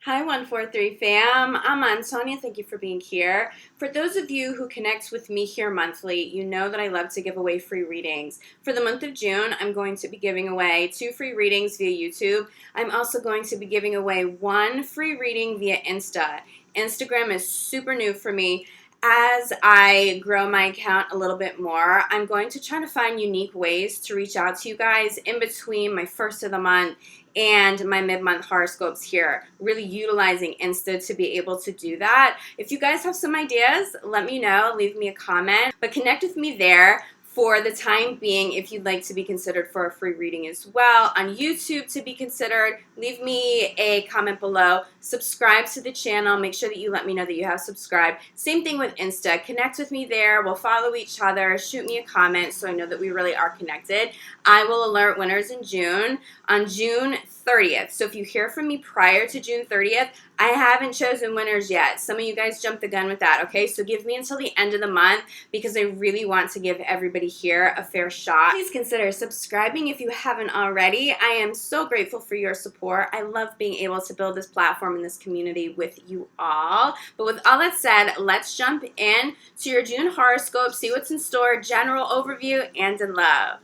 Hi, 143 fam. I'm Antonia. Thank you for being here. For those of you who connect with me here monthly, you know that I love to give away free readings. For the month of June, I'm going to be giving away 2 free readings via YouTube. I'm also going to be giving away 1 free reading via Insta. Instagram is super new for me. As I grow my account a little bit more, I'm going to try to find unique ways to reach out to you guys in between my first of the month and my mid-month horoscopes here, really utilizing Insta to be able to do that. If you guys have some ideas, let me know, leave me a comment, but connect with me there. For the time being, if you'd like to be considered for a free reading as well, on YouTube to be considered, leave me a comment below. Subscribe to the channel. Make sure that you let me know that you have subscribed. Same thing with Insta. Connect with me there. We'll follow each other. Shoot me a comment so I know that we really are connected. I will alert winners in June on June 30th. So if you hear from me prior to June 30th, I haven't chosen winners yet. Some of you guys jumped the gun with that, okay? So give me until the end of the month because I really want to give everybody here a fair shot. Please consider subscribing if you haven't already. I am so grateful for your support. I love being able to build this platform and this community with you all. But with all that said, let's jump in to your June horoscope, see what's in store, general overview, and in love.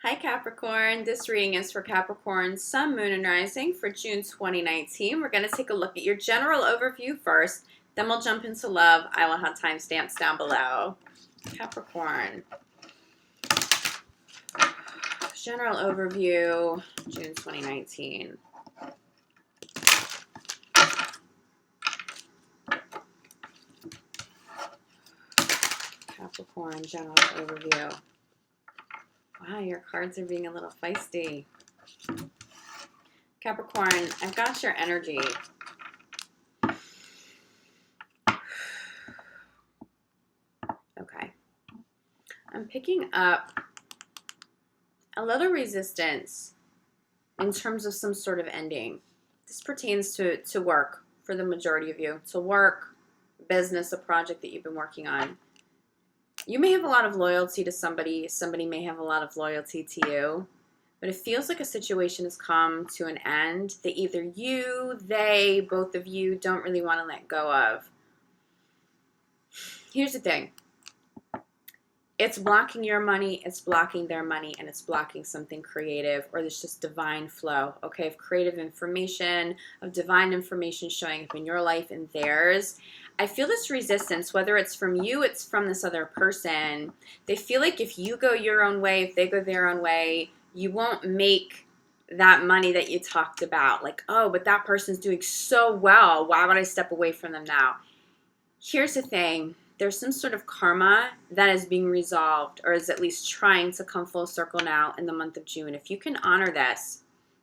Hi Capricorn, this reading is for Capricorn, Sun, Moon, and Rising for June 2019. We're going to take a look at your general overview first, then we'll jump into love. I will have timestamps down below. Capricorn, general overview, June 2019. Capricorn, general overview. Wow, your cards are being a little feisty. Capricorn, I've got your energy. Okay. I'm picking up a little resistance in terms of some sort of ending. This pertains to work for the majority of you. To work, business, a project that you've been working on. You may have a lot of loyalty to somebody. Somebody may have a lot of loyalty to you. But it feels like a situation has come to an end that either you, they, both of you don't really want to let go of. Here's the thing. It's blocking your money, it's blocking their money, and it's blocking something creative, or there's just divine flow, okay, of creative information, of divine information showing up in your life and theirs. I feel this resistance, whether it's from you, it's from this other person. They feel like if you go your own way, if they go their own way, you won't make that money that you talked about. Like, oh, but that person's doing so well. Why would I step away from them now? Here's the thing. There's some sort of karma that is being resolved, or is at least trying to come full circle now in the month of June. If you can honor this,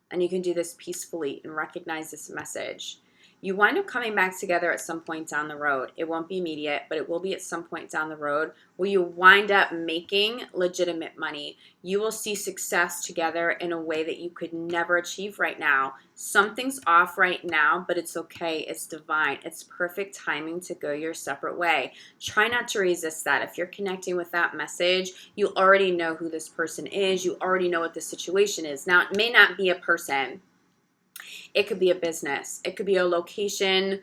and you can do this peacefully and recognize this message, you wind up coming back together at some point down the road. It won't be immediate, but it will be at some point down the road where you wind up making legitimate money. You will see success together in a way that you could never achieve right now. Something's off right now, but it's okay. It's divine. It's perfect timing to go your separate way. Try not to resist that. If you're connecting with that message, you already know who this person is. You already know what the situation is. Now, it may not be a person. It could be a business. It could be a location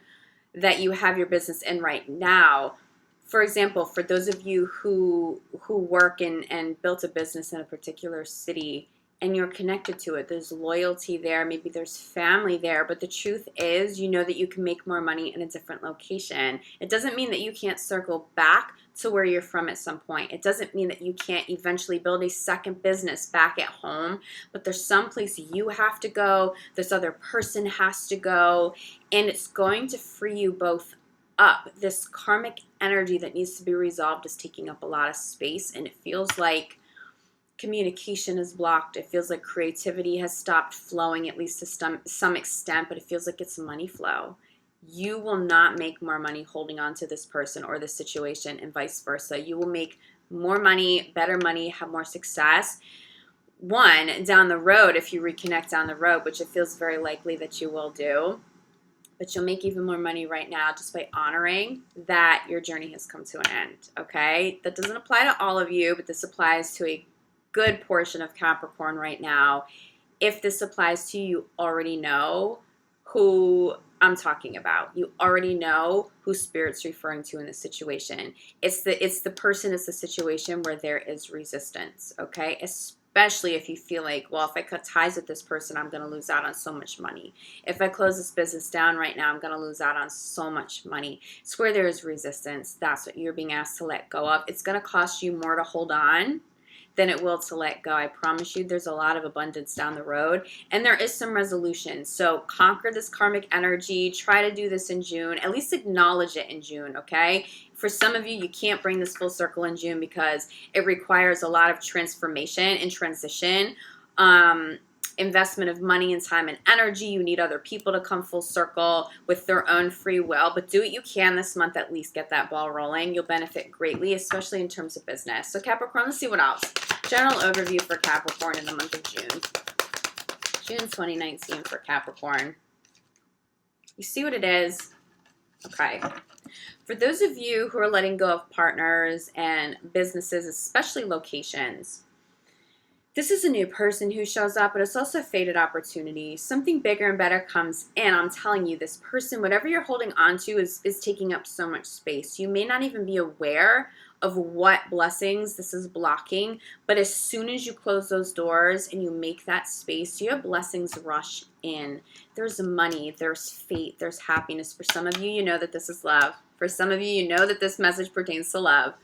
that you have your business in right now. For example, for those of you who work and built a business in a particular city and you're connected to it, there's loyalty there, maybe there's family there, but the truth is you know that you can make more money in a different location. It doesn't mean that you can't circle back to where you're from at some point. It doesn't mean that you can't eventually build a second business back at home, but there's some place you have to go, this other person has to go, and it's going to free you both up. This karmic energy that needs to be resolved is taking up a lot of space, and it feels like communication is blocked. It feels like creativity has stopped flowing, at least to some extent, but it feels like it's money flow. You will not make more money holding on to this person or this situation, and vice versa. You will make more money, better money, have more success. One, down the road, if you reconnect down the road, which it feels very likely that you will do, but you'll make even more money right now just by honoring that your journey has come to an end, okay? That doesn't apply to all of you, but this applies to a good portion of Capricorn right now. If this applies to you, you already know who I'm talking about. You already know who Spirit's referring to in this situation. It's the person, it's the situation where there is resistance, okay? Especially if you feel like, well, if I cut ties with this person, I'm going to lose out on so much money. If I close this business down right now, I'm going to lose out on so much money. It's where there is resistance. That's what you're being asked to let go of. It's going to cost you more to hold on than it will to let go. I promise you there's a lot of abundance down the road, and there is some resolution. So conquer this karmic energy. Try to do this in June. At least acknowledge it in June, okay? For some of you, you can't bring this full circle in June because it requires a lot of transformation and transition. Investment of money and time and energy. You need other people to come full circle with their own free will, but do what you can this month, at least get that ball rolling. You'll benefit greatly, especially in terms of business. So Capricorn, let's see what else. General overview for Capricorn in the month of June. June 2019 for Capricorn. You see what it is? Okay. For those of you who are letting go of partners and businesses, especially locations, this is a new person who shows up, but it's also a fated opportunity. Something bigger and better comes in. I'm telling you, this person, whatever you're holding on to is taking up so much space. You may not even be aware of what blessings this is blocking, but as soon as you close those doors and you make that space, you have blessings rush in. There's money, there's fate, there's happiness. For some of you, you know that this is love. For some of you, you know that this message pertains to love.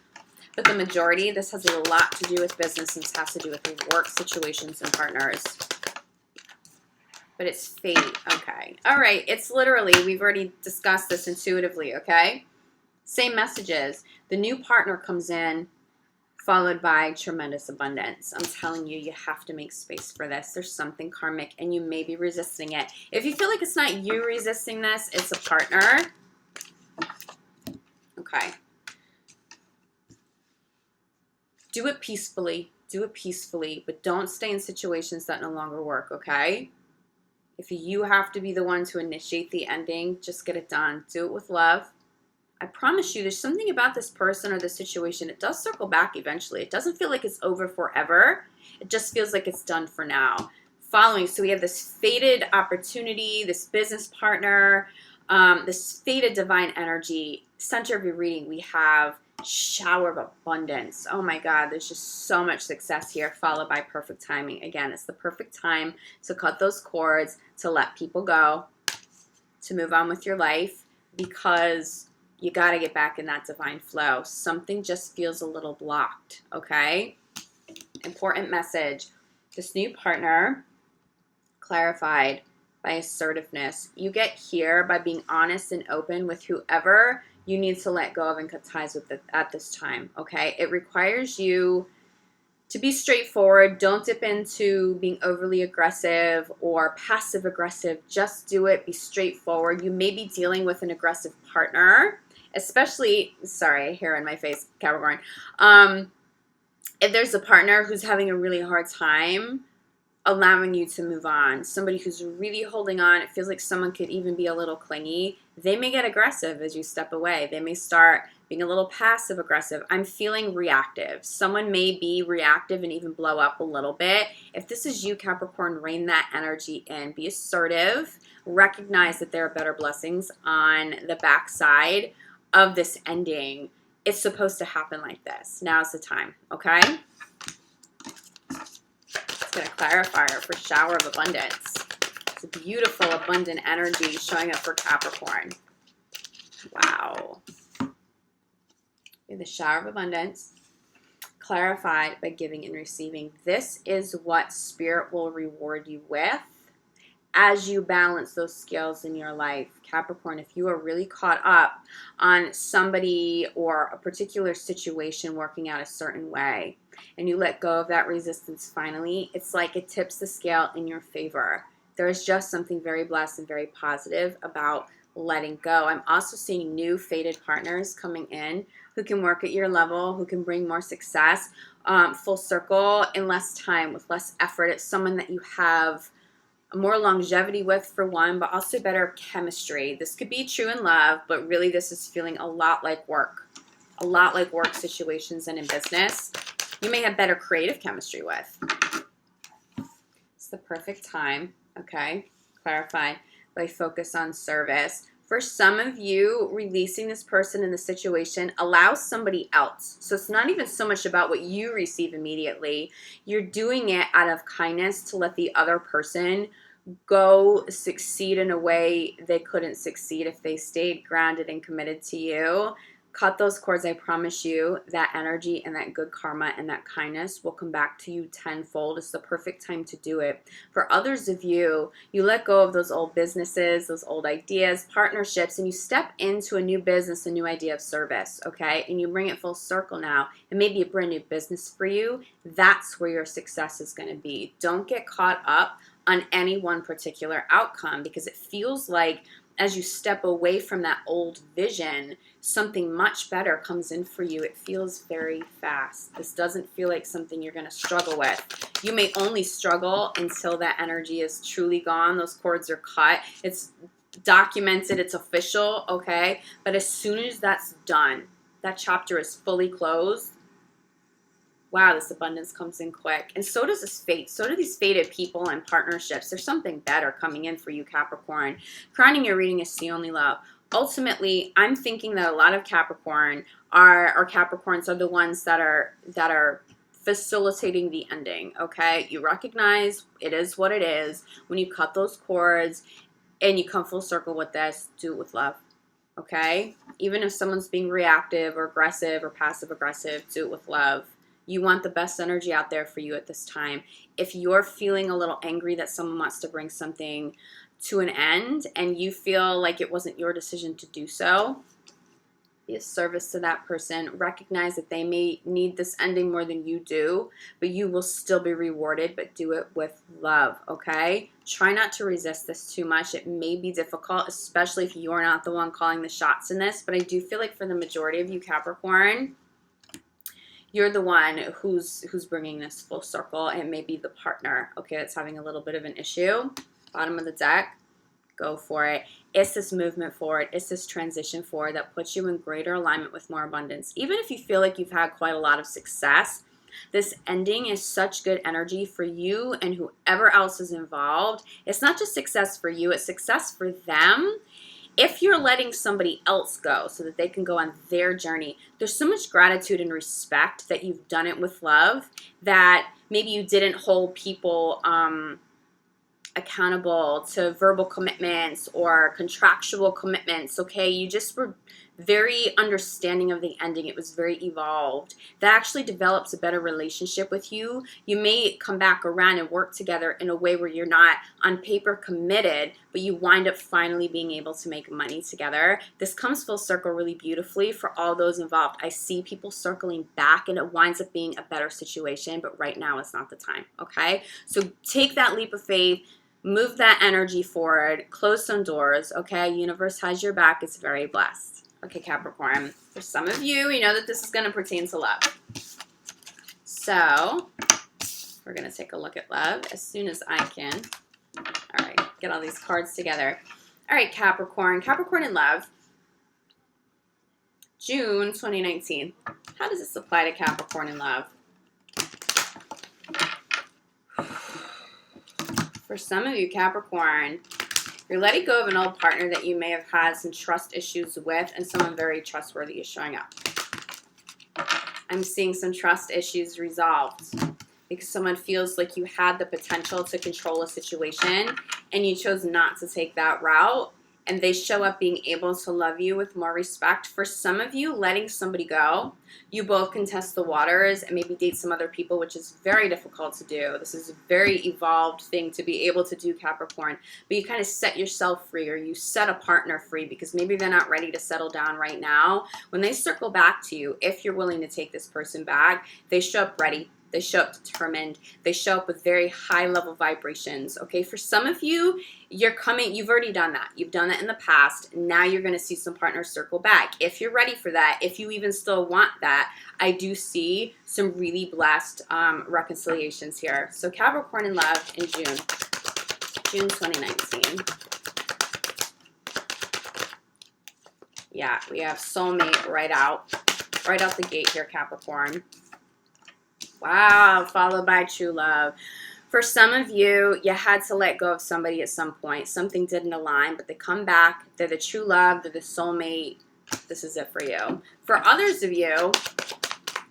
But the majority, this has a lot to do with business and this has to do with work situations and partners. But it's fate, okay. All right, it's literally, we've already discussed this intuitively, okay? Same messages. The new partner comes in, followed by tremendous abundance. I'm telling you, you have to make space for this. There's something karmic, and you may be resisting it. If you feel like it's not you resisting this, it's a partner. Okay. Do it peacefully. Do it peacefully, but don't stay in situations that no longer work, okay? If you have to be the one to initiate the ending, just get it done. Do it with love. I promise you, there's something about this person or this situation. It does circle back eventually. It doesn't feel like it's over forever. It just feels like it's done for now. Following, so we have this fated opportunity, this business partner, this fated divine energy. Center of your reading, we have shower of abundance. Oh my God, there's just so much success here, followed by perfect timing. Again, it's the perfect time to cut those cords, to let people go, to move on with your life, because you got to get back in that divine flow. Something just feels a little blocked, okay? Important message. This new partner, clarified by assertiveness. You get here by being honest and open with whoever you need to let go of and cut ties with at this time, okay? It requires you to be straightforward. Don't dip into being overly aggressive or passive aggressive. Just do it. Be straightforward. You may be dealing with an aggressive partner, especially, sorry, hair in my face, Capricorn. If there's a partner who's having a really hard time allowing you to move on, somebody who's really holding on, it feels like someone could even be a little clingy, they may get aggressive as you step away. They may start being a little passive aggressive. I'm feeling reactive. Someone may be reactive and even blow up a little bit. If this is you, Capricorn, rein that energy in. Be assertive. Recognize that there are better blessings on the backside of this ending. It's supposed to happen like this. Now's the time, okay? It's going to clarify for shower of abundance. It's a beautiful, abundant energy showing up for Capricorn. Wow. In the shower of abundance, clarified by giving and receiving. This is what Spirit will reward you with as you balance those scales in your life. Capricorn, if you are really caught up on somebody or a particular situation working out a certain way, and you let go of that resistance finally, it's like it tips the scale in your favor. There's just something very blessed and very positive about letting go. I'm also seeing new fated partners coming in who can work at your level, who can bring more success, full circle in less time, with less effort. It's someone that you have more longevity with, for one, but also better chemistry. This could be true in love, but really this is feeling a lot like work situations and in business. You may have better creative chemistry with. It's the perfect time, okay? Clarify by focus on service. For some of you, releasing this person in the situation allows somebody else. So it's not even so much about what you receive immediately. You're doing it out of kindness to let the other person go succeed in a way they couldn't succeed if they stayed grounded and committed to you. Cut those cords. I promise you that energy and that good karma and that kindness will come back to you tenfold. It's the perfect time to do it. For others of you, you let go of those old businesses, those old ideas, partnerships, and you step into a new business, a new idea of service, okay? And you bring it full circle now. It may be a brand new business for you. That's where your success is going to be. Don't get caught up on any one particular outcome, because it feels like as you step away from that old vision, something much better comes in for you. It feels very fast. This doesn't feel like something you're going to struggle with. You may only struggle until that energy is truly gone. Those cords are cut. It's documented. It's official, okay? But as soon as that's done, that chapter is fully closed. Wow, this abundance comes in quick. And so does this fate. So do these fated people and partnerships. There's something better coming in for you, Capricorn. Crowning your reading is See Only Love. Ultimately, I'm thinking that a lot of Capricorns are the ones that are facilitating the ending, okay? You recognize it is what it is. When you cut those cords and you come full circle with this, do it with love, okay? Even if someone's being reactive or aggressive or passive aggressive, do it with love. You want the best energy out there for you at this time. If you're feeling a little angry that someone wants to bring something to an end and you feel like it wasn't your decision to do so, be a service to that person. Recognize that they may need this ending more than you do, but you will still be rewarded, but do it with love, okay? Try not to resist this too much. It may be difficult, especially if you're not the one calling the shots in this, but I do feel like for the majority of you, Capricorn, you're the one who's bringing this full circle, and it may be the partner, okay, that's having a little bit of an issue. Bottom of the deck, go for it. It's this movement forward. It's this transition forward that puts you in greater alignment with more abundance. Even if you feel like you've had quite a lot of success, this ending is such good energy for you and whoever else is involved. It's not just success for you, it's success for them. If you're letting somebody else go so that they can go on their journey, there's so much gratitude and respect that you've done it with love, that maybe you didn't hold people accountable to verbal commitments or contractual commitments, okay? You just were very understanding of the ending. It was very evolved. That actually develops a better relationship with you. You may come back around and work together in a way where you're not on paper committed, but you wind up finally being able to make money together. This comes full circle really beautifully for all those involved. I see people circling back and it winds up being a better situation, but right now is not the time, okay? So take that leap of faith. Move that energy forward. Close some doors, okay? Universe has your back. It's very blessed. Okay, Capricorn. For some of you, you know that this is going to pertain to love. So, we're going to take a look at love as soon as I can. All right, get all these cards together. All right, Capricorn. Capricorn in love. June 2019. How does this apply to Capricorn in love? For some of you, Capricorn, you're letting go of an old partner that you may have had some trust issues with, and someone very trustworthy is showing up. I'm seeing some trust issues resolved because someone feels like you had the potential to control a situation and you chose not to take that route, and they show up being able to love you with more respect. For some of you, letting somebody go, you both can test the waters and maybe date some other people, which is very difficult to do. This is a very evolved thing to be able to do, Capricorn. But you kind of set yourself free, or you set a partner free because maybe they're not ready to settle down right now. When they circle back to you, if you're willing to take this person back, they show up ready. They show up determined. They show up with very high level vibrations, okay? For some of you, you've already done that. You've done that in the past. Now you're going to see some partners circle back. If you're ready for that, if you even still want that, I do see some really blessed reconciliations here. So Capricorn in love in June 2019. Yeah, we have soulmate right out the gate here, Capricorn. Wow, followed by true love. For some of you, you had to let go of somebody at some point. Something didn't align, but they come back. They're the true love. They're the soulmate. This is it for you. For others of you,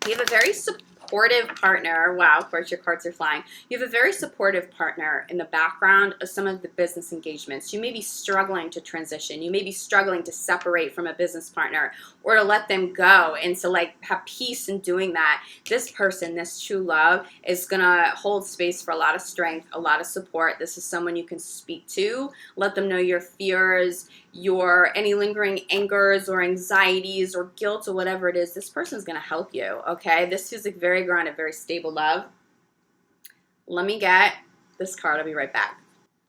you have a very supportive partner. Wow, of course, your cards are flying. You have a very supportive partner in the background of some of the business engagements. You may be struggling to transition. You may be struggling to separate from a business partner or to let them go and to like have peace in doing that. This person, this true love, is going to hold space for a lot of strength, a lot of support. This is someone you can speak to. Let them know your fears, your any lingering angers or anxieties or guilt or whatever it is. This person is going to help you, okay? This feels like very grounded, very stable love. Let me get this card. I'll be right back.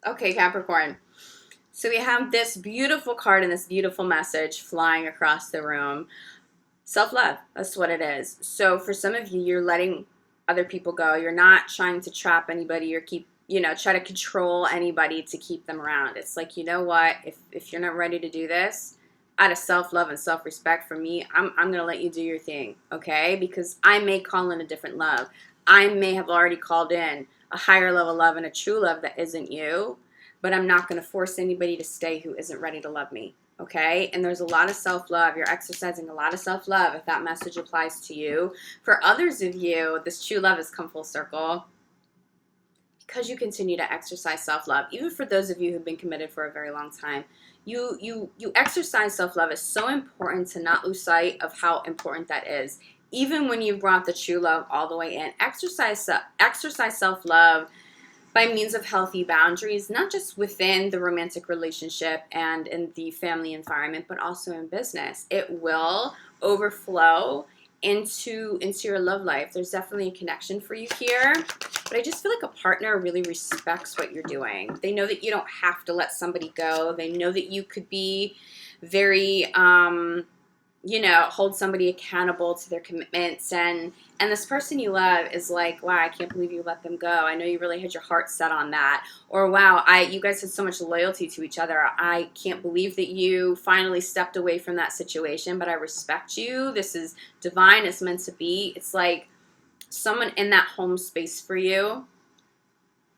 Okay, Capricorn. So we have this beautiful card and this beautiful message flying across the room. Self-love, that's what it is. So for some of you, you're letting other people go. You're not trying to trap anybody or try to control anybody to keep them around. It's like, you know what, if you're not ready to do this, out of self-love and self-respect for me, I'm going to let you do your thing, okay? Because I may call in a different love. I may have already called in a higher level love and a true love that isn't you, but I'm not going to force anybody to stay who isn't ready to love me, okay? And there's a lot of self-love. You're exercising a lot of self-love if that message applies to you. For others of you, this true love has come full circle because you continue to exercise self-love. Even for those of you who've been committed for a very long time, you exercise self-love. Is so important to not lose sight of how important that is. Even when you've brought the true love all the way in, exercise self-love by means of healthy boundaries, not just within the romantic relationship and in the family environment, but also in business. It will overflow into your love life. There's definitely a connection for you here, but I just feel like a partner really respects what you're doing. They know that you don't have to let somebody go. They know that you could be very hold somebody accountable to their commitments, and this person you love is like, wow, I can't believe you let them go. I know you really had your heart set on that. Or wow, you guys had so much loyalty to each other. I can't believe that you finally stepped away from that situation, but I respect you. This is divine. It's meant to be. It's like someone in that home space for you.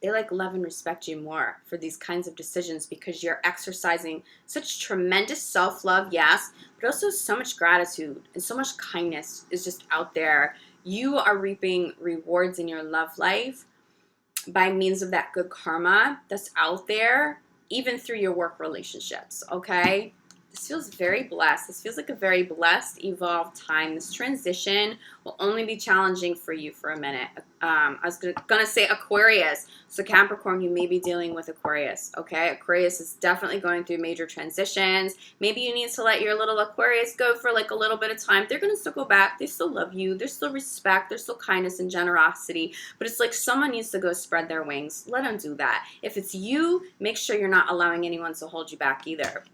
They like love and respect you more for these kinds of decisions because you're exercising such tremendous self-love, yes, but also so much gratitude and so much kindness is just out there. You are reaping rewards in your love life by means of that good karma that's out there, even through your work relationships, okay? This feels very blessed. This feels like a very blessed, evolved time. This transition will only be challenging for you for a minute. I was going to say Aquarius. So Capricorn, you may be dealing with Aquarius, okay? Aquarius is definitely going through major transitions. Maybe you need to let your little Aquarius go for like a little bit of time. They're going to still go back. They still love you. There's still respect. There's still kindness and generosity. But it's like someone needs to go spread their wings. Let them do that. If it's you, make sure you're not allowing anyone to hold you back either.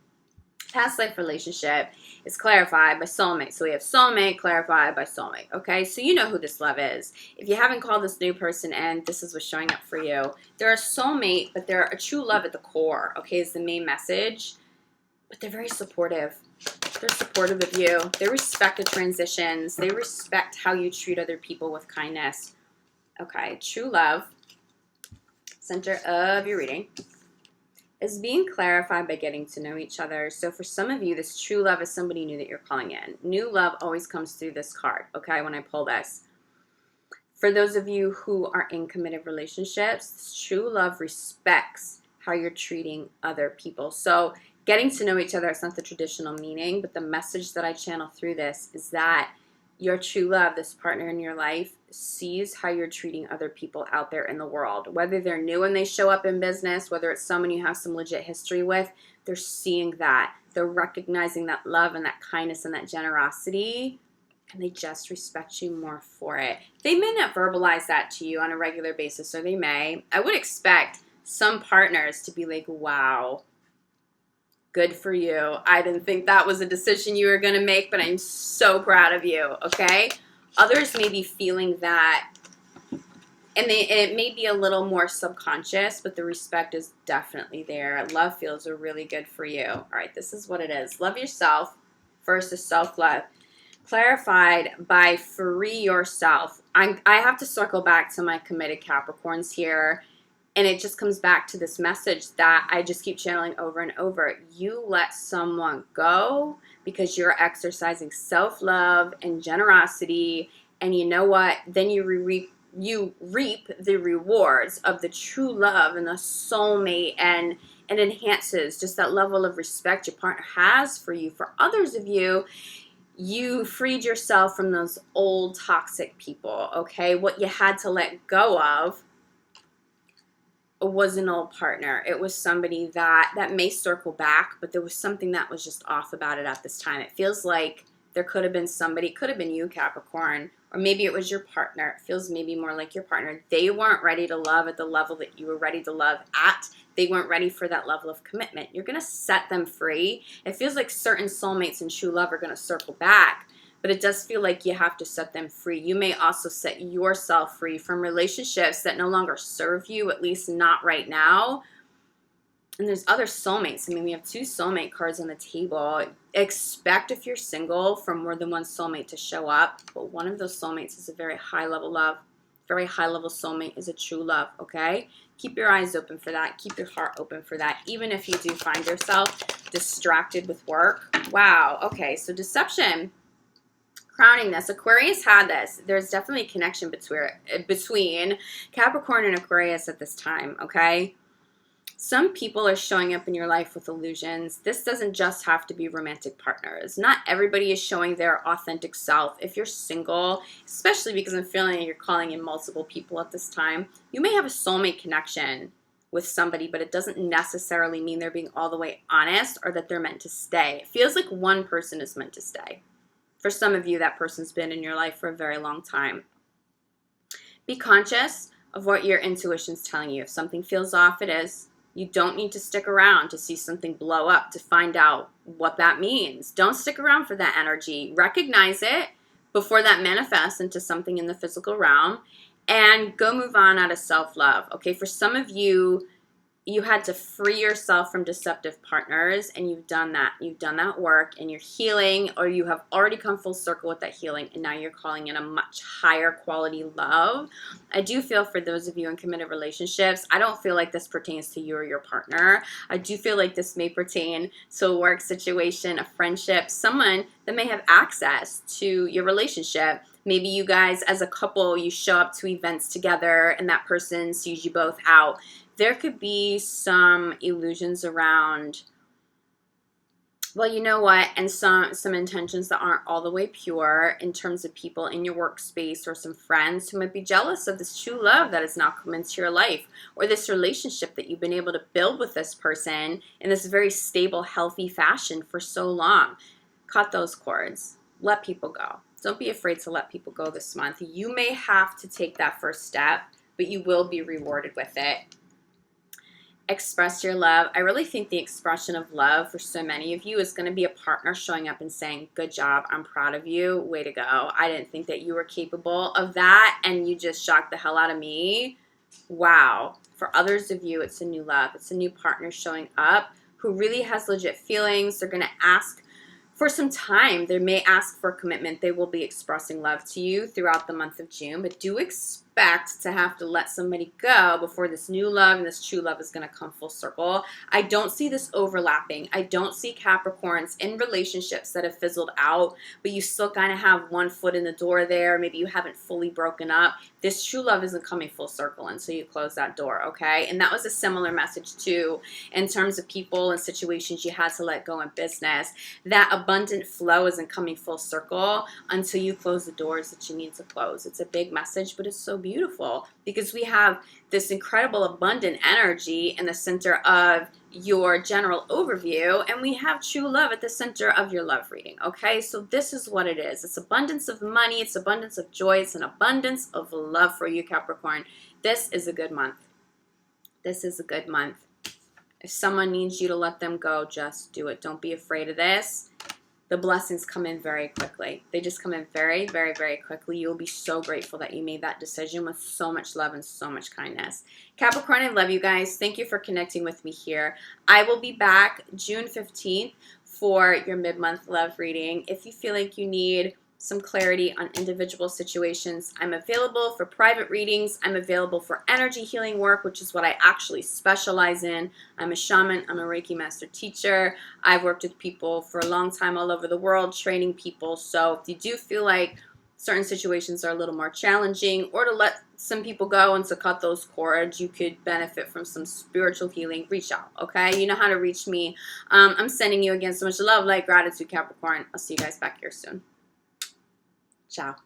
Past life relationship is clarified by soulmate. So we have soulmate clarified by soulmate. Okay, so you know who this love is. If you haven't called this new person in, this is what's showing up for you. They're a soulmate, but they're a true love at the core. Okay, is the main message. But they're very supportive. They're supportive of you. They respect the transitions. They respect how you treat other people with kindness. Okay, true love, center of your reading, is being clarified by getting to know each other. So for some of you, this true love is somebody new that you're calling in. New love always comes through this card, okay, when I pull this. For those of you who are in committed relationships, this true love respects how you're treating other people. So getting to know each other, it's not the traditional meaning, but the message that I channel through this is that your true love, this partner in your life, sees how you're treating other people out there in the world. Whether they're new and they show up in business, whether it's someone you have some legit history with, they're seeing that. They're recognizing that love and that kindness and that generosity, and they just respect you more for it. They may not verbalize that to you on a regular basis, or they may. I would expect some partners to be like, wow, good for you. I didn't think that was a decision you were going to make, but I'm so proud of you, okay? Others may be feeling that, and it may be a little more subconscious, but the respect is definitely there. Love feels really good for you. All right, this is what it is. Love yourself. First is self-love. Clarified by free yourself. I have to circle back to my committed Capricorns here. And it just comes back to this message that I just keep channeling over and over. You let someone go because you're exercising self-love and generosity. And you know what? Then you reap the rewards of the true love and the soulmate, and it enhances just that level of respect your partner has for you. For others of you, you freed yourself from those old toxic people, okay? What you had to let go of was an old partner. It was somebody that may circle back, but there was something that was just off about it at this time. It feels like there could have been somebody, it could have been you, Capricorn, or maybe it was your partner. It feels maybe more like your partner. They weren't ready to love at the level that you were ready to love at. They weren't ready for that level of commitment. You're going to set them free. It feels like certain soulmates and true love are going to circle back, but it does feel like you have to set them free. You may also set yourself free from relationships that no longer serve you, at least not right now. And there's other soulmates. I mean, we have 2 soulmate cards on the table. Expect, if you're single, for more than one soulmate to show up. But one of those soulmates is a very high level love. Very high level soulmate is a true love, okay? Keep your eyes open for that. Keep your heart open for that. Even if you do find yourself distracted with work. Wow, okay, so deception. Crowning this, Aquarius had this. There's definitely a connection between Capricorn and Aquarius at this time, okay? Some people are showing up in your life with illusions. This doesn't just have to be romantic partners. Not everybody is showing their authentic self. If you're single, especially because I'm feeling you're calling in multiple people at this time, you may have a soulmate connection with somebody, but it doesn't necessarily mean they're being all the way honest or that they're meant to stay. It feels like one person is meant to stay. For some of you, that person's been in your life for a very long time. Be conscious of what your intuition's telling you. If something feels off, it is. You don't need to stick around to see something blow up to find out what that means. Don't stick around for that energy. Recognize it before that manifests into something in the physical realm, and go move on out of self-love. Okay, for some of you, you had to free yourself from deceptive partners, and you've done that. You've done that work, and you're healing, or you have already come full circle with that healing, and now you're calling in a much higher quality love. I do feel for those of you in committed relationships, I don't feel like this pertains to you or your partner. I do feel like this may pertain to a work situation, a friendship, someone that may have access to your relationship. Maybe you guys as a couple, you show up to events together and that person sees you both out. There could be some illusions around, well, you know what, and some intentions that aren't all the way pure in terms of people in your workspace or some friends who might be jealous of this true love that has now come into your life, or this relationship that you've been able to build with this person in this very stable, healthy fashion for so long. Cut those cords. Let people go. Don't be afraid to let people go this month. You may have to take that first step, but you will be rewarded with it. Express your love. I really think the expression of love for so many of you is going to be a partner showing up and saying, good job, I'm proud of you, way to go. I didn't think that you were capable of that, and you just shocked the hell out of me. Wow. For others of you, it's a new love. It's a new partner showing up who really has legit feelings. They're going to ask for some time. They may ask for commitment. They will be expressing love to you throughout the month of June, but do expect to have to let somebody go before this new love and this true love is going to come full circle. I don't see this overlapping. I don't see Capricorns in relationships that have fizzled out, but you still kind of have one foot in the door there. Maybe you haven't fully broken up. This true love isn't coming full circle until you close that door, okay? And that was a similar message too in terms of people and situations you had to let go in business. That abundant flow isn't coming full circle until you close the doors that you need to close. It's a big message, but it's so beautiful because we have this incredible abundant energy in the center of your general overview, and we have true love at the center of your love reading, okay? So this is what it is. It's abundance of money, it's abundance of joy, it's an abundance of love for you, Capricorn. This is a good month. This is a good month. If someone needs you to let them go, just do it. Don't be afraid of this. The blessings come in very quickly. They just come in very, very, very quickly. You'll be so grateful that you made that decision with so much love and so much kindness. Capricorn, I love you guys. Thank you for connecting with me here. I will be back June 15th for your mid-month love reading. If you feel like you need some clarity on individual situations. I'm available for private readings. I'm available for energy healing work, which is what I actually specialize in. I'm a shaman. I'm a Reiki master teacher. I've worked with people for a long time all over the world, training people. So if you do feel like certain situations are a little more challenging, or to let some people go and to cut those cords, you could benefit from some spiritual healing, reach out, okay? You know how to reach me. I'm sending you again so much love, light, gratitude, Capricorn. I'll see you guys back here soon. Ciao.